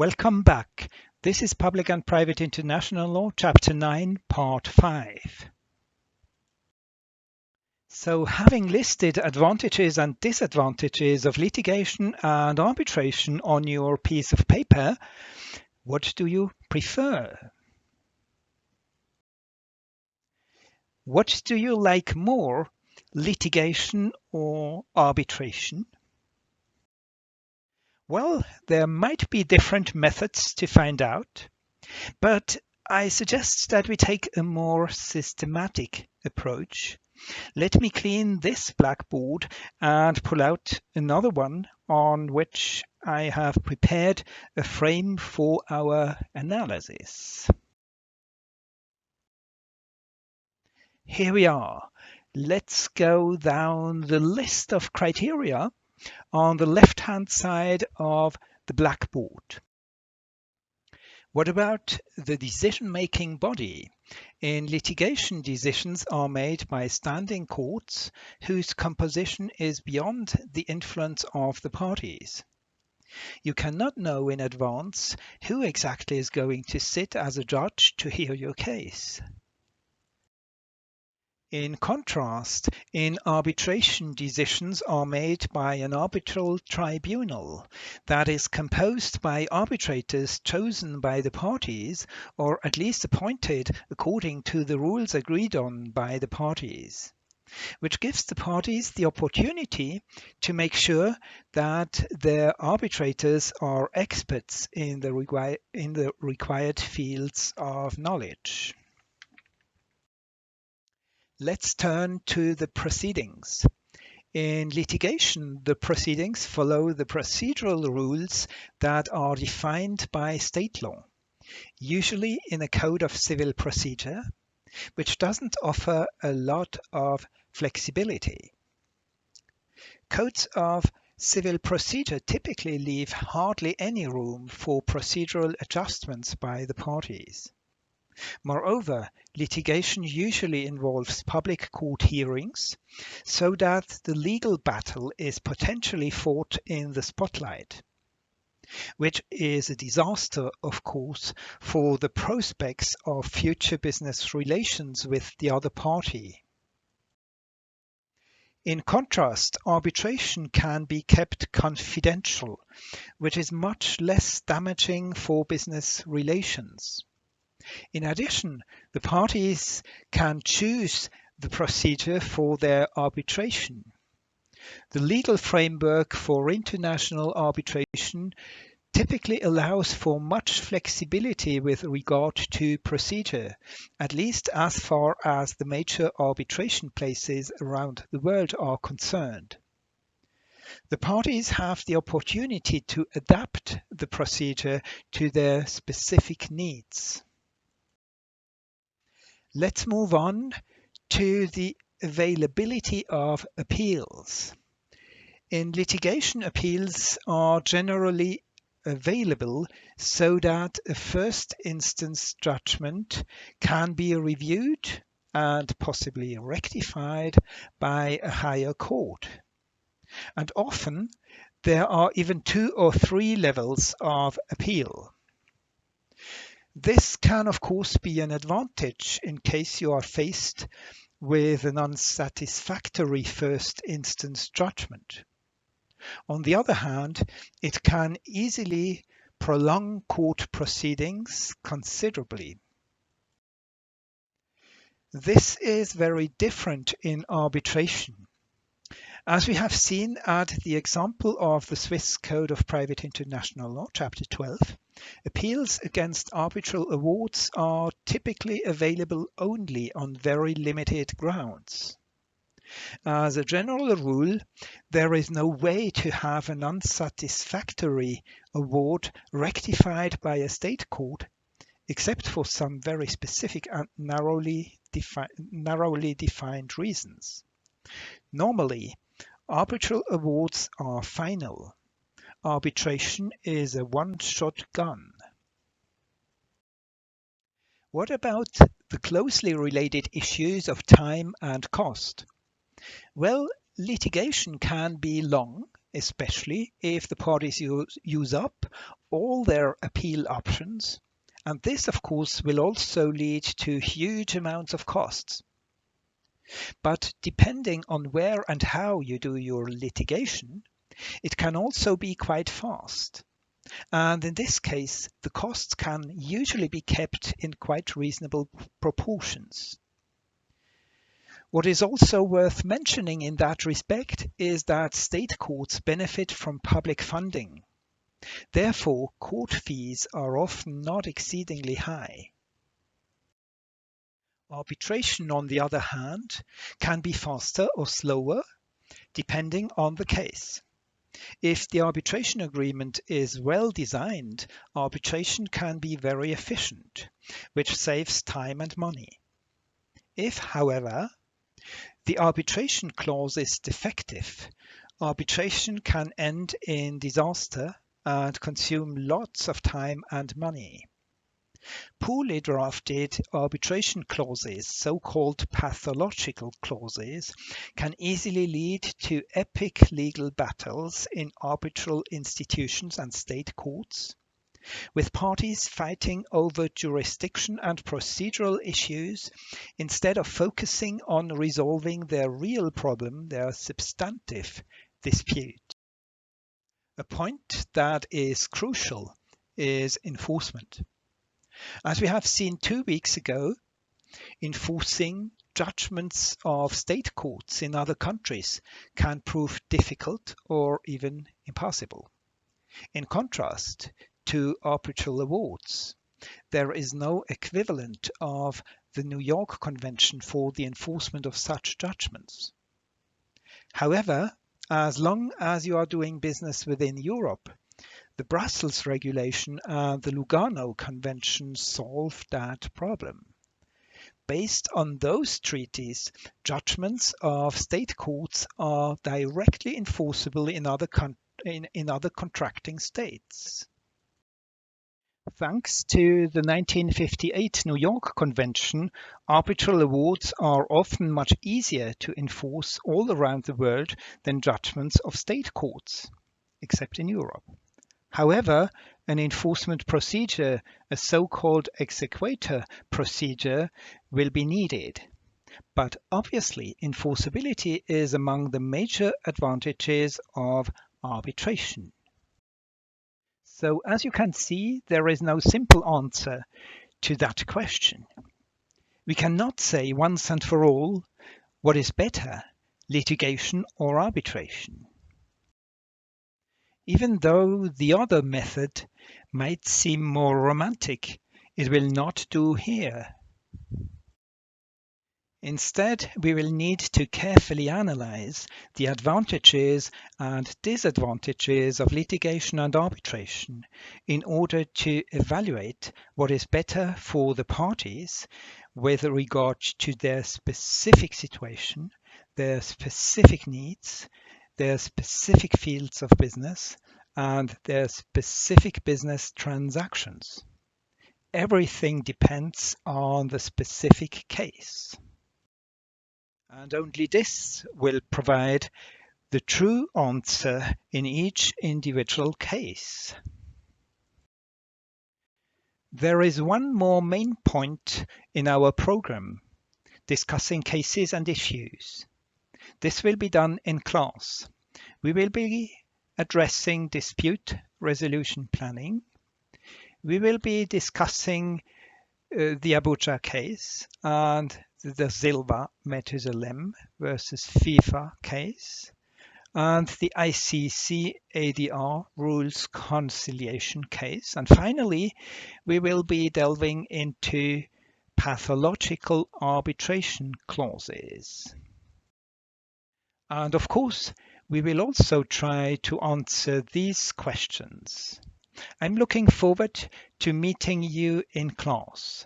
Welcome back. This is Public and Private International Law, Chapter 9, Part 5. So, having listed advantages and disadvantages of litigation and arbitration on your piece of paper, what do you prefer? What do you like more, litigation or arbitration? Well, there might be different methods to find out, but I suggest that we take a more systematic approach. Let me clean this blackboard and pull out another one on which I have prepared a frame for our analysis. Here we are. Let's go down the list of criteria on the left-hand side of the blackboard. What about the decision-making body? In litigation, decisions are made by standing courts whose composition is beyond the influence of the parties. You cannot know in advance who exactly is going to sit as a judge to hear your case. In contrast, in arbitration, decisions are made by an arbitral tribunal that is composed by arbitrators chosen by the parties, or at least appointed according to the rules agreed on by the parties, which gives the parties the opportunity to make sure that their arbitrators are experts in the required fields of knowledge. Let's turn to the proceedings. In litigation, the proceedings follow the procedural rules that are defined by state law, usually in a code of civil procedure, which doesn't offer a lot of flexibility. Codes of civil procedure typically leave hardly any room for procedural adjustments by the parties. Moreover, litigation usually involves public court hearings, so that the legal battle is potentially fought in the spotlight, which is a disaster, of course, for the prospects of future business relations with the other party. In contrast, arbitration can be kept confidential, which is much less damaging for business relations. In addition, the parties can choose the procedure for their arbitration. The legal framework for international arbitration typically allows for much flexibility with regard to procedure, at least as far as the major arbitration places around the world are concerned. The parties have the opportunity to adapt the procedure to their specific needs. Let's move on to the availability of appeals. In litigation, appeals are generally available so that a first instance judgment can be reviewed and possibly rectified by a higher court. And often there are even 2 or 3 levels of appeal. This can, of course, be an advantage in case you are faced with an unsatisfactory first instance judgment. On the other hand, it can easily prolong court proceedings considerably. This is very different in arbitration. As we have seen at the example of the Swiss Code of Private International Law, Chapter 12, appeals against arbitral awards are typically available only on very limited grounds. As a general rule, there is no way to have an unsatisfactory award rectified by a state court, except for some very specific and narrowly defined reasons. Normally, arbitral awards are final. Arbitration is a one-shot gun. What about the closely related issues of time and cost? Well, litigation can be long, especially if the parties use up all their appeal options, and this of course will also lead to huge amounts of costs. But depending on where and how you do your litigation, it can also be quite fast. And in this case, the costs can usually be kept in quite reasonable proportions. What is also worth mentioning in that respect is that state courts benefit from public funding. Therefore, court fees are often not exceedingly high. Arbitration, on the other hand, can be faster or slower, depending on the case. If the arbitration agreement is well designed, arbitration can be very efficient, which saves time and money. If, however, the arbitration clause is defective, arbitration can end in disaster and consume lots of time and money. Poorly drafted arbitration clauses, so-called pathological clauses, can easily lead to epic legal battles in arbitral institutions and state courts, with parties fighting over jurisdiction and procedural issues instead of focusing on resolving their real problem, their substantive dispute. A point that is crucial is enforcement. As we have seen 2 weeks ago, enforcing judgments of state courts in other countries can prove difficult or even impossible. In contrast to arbitral awards, there is no equivalent of the New York Convention for the enforcement of such judgments. However, as long as you are doing business within Europe, the Brussels Regulation and the Lugano Convention solve that problem. Based on those treaties, judgments of state courts are directly enforceable in other contracting states. Thanks to the 1958 New York Convention, arbitral awards are often much easier to enforce all around the world than judgments of state courts, except in Europe. However, an enforcement procedure, a so-called exequatur procedure, will be needed. But obviously, enforceability is among the major advantages of arbitration. So as you can see, there is no simple answer to that question. We cannot say once and for all what is better, litigation or arbitration. Even though the other method might seem more romantic, it will not do here. Instead, we will need to carefully analyze the advantages and disadvantages of litigation and arbitration in order to evaluate what is better for the parties with regard to their specific situation, their specific needs, their specific fields of business, and their specific business transactions. Everything depends on the specific case. And only this will provide the true answer in each individual case. There is one more main point in our program, discussing cases and issues. This will be done in class. We will be addressing dispute resolution planning. We will be discussing the Abuja case and the Silva Methusalem versus FIFA case, and the ICC ADR rules conciliation case. And finally, we will be delving into pathological arbitration clauses. And of course, we will also try to answer these questions. I'm looking forward to meeting you in class.